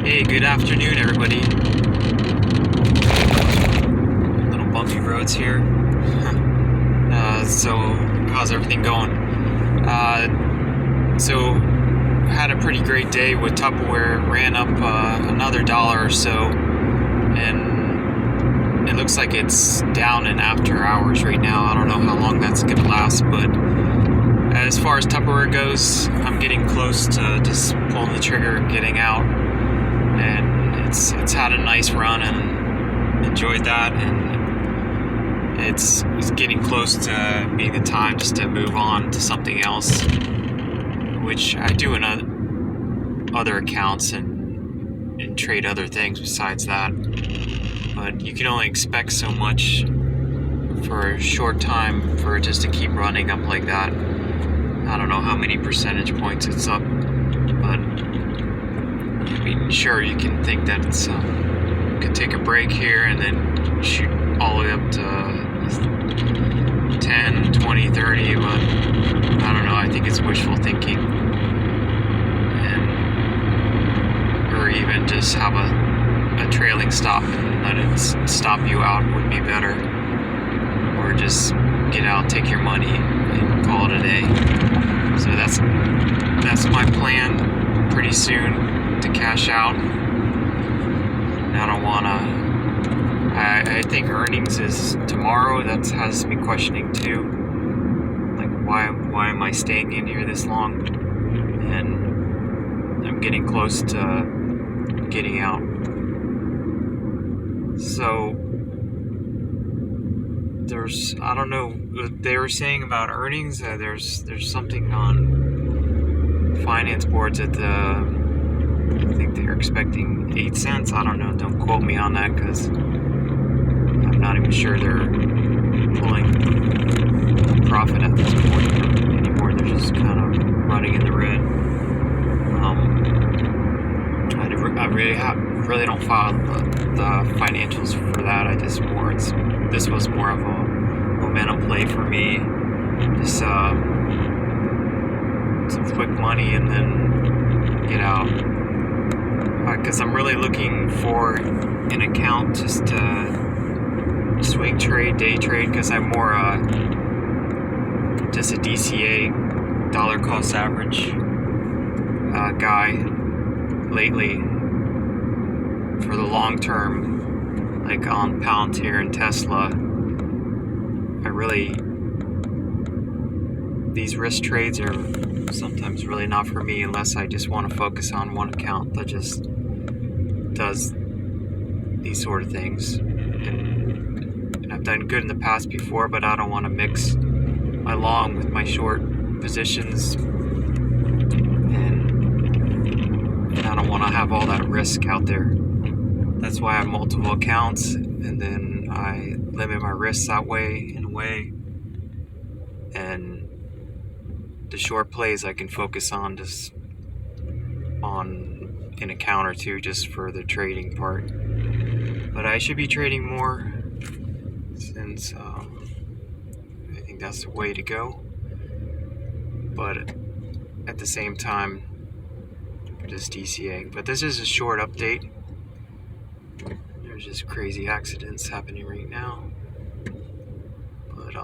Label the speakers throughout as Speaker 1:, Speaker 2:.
Speaker 1: Hey, good afternoon, everybody. Little bumpy roads here. So, how's everything going? So, had a pretty great day with Tupperware. Ran up another dollar or so, and it looks like it's down in after hours right now. I don't know how long that's gonna last, but as far as Tupperware goes, I'm getting close to just pulling the trigger and getting out. And it's had a nice run and enjoyed that, and it's getting close to being the time just to move on to something else, which I do in other accounts and trade other things besides that. But you can only expect so much for a short time for it just to keep running up like that. I don't know how many percentage points it's up, but I mean, sure, you can think that it's could take a break here and then shoot all the way up to 10, 20, 30, but I don't know. I think it's wishful thinking, or even just have a trailing stop and let it stop you out would be better, or just get out, take your money, and call it a day. So that's my plan. Pretty soon to cash out. I don't wanna. I think earnings is tomorrow. That has me questioning too. Like, why am I staying in here this long? And I'm getting close to getting out. So I don't know what they were saying about earnings. There's something on finance boards at I think they're expecting 8 cents. I don't know. Don't quote me on that, because I'm not even sure they're pulling profit at this point anymore. They're just kind of running in the red. I really don't follow the financials for that. This was more of a momentum play for me. Just some quick money and then get out. Because I'm really looking for an account just to swing trade, day trade, because I'm more just a DCA, dollar cost average guy lately. For the long term, like on Palantir and Tesla, these risk trades are sometimes really not for me unless I just want to focus on one account that just does these sort of things. And I've done good in the past before, but I don't want to mix my long with my short positions, and I don't want to have all that risk out there. That's why I have multiple accounts, and then I limit my risks that way, in a way. And the short plays I can focus on just on an account or two just for the trading part. But I should be trading more, since I think that's the way to go. But at the same time, just DCA. But this is a short update. There's just crazy accidents happening right now. But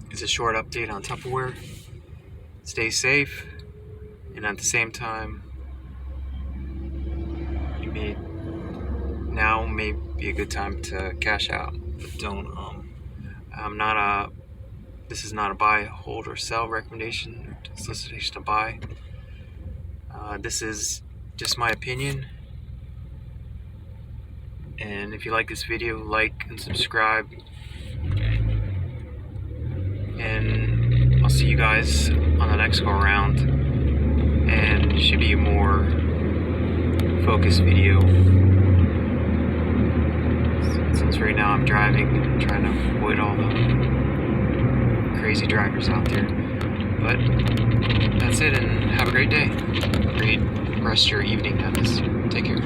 Speaker 1: it's a short update on Tupperware. Stay safe, and at the same time, now may be a good time to cash out. But don't. This is not a buy, hold, or sell recommendation or solicitation to buy. This is just my opinion. And if you like this video, like and subscribe. And I'll see you guys on the next go around. And it should be a more focused video. Since right now I'm driving, trying to avoid all the crazy drivers out there. But that's it, and have a great day. Great rest of your evening, that is. Take care.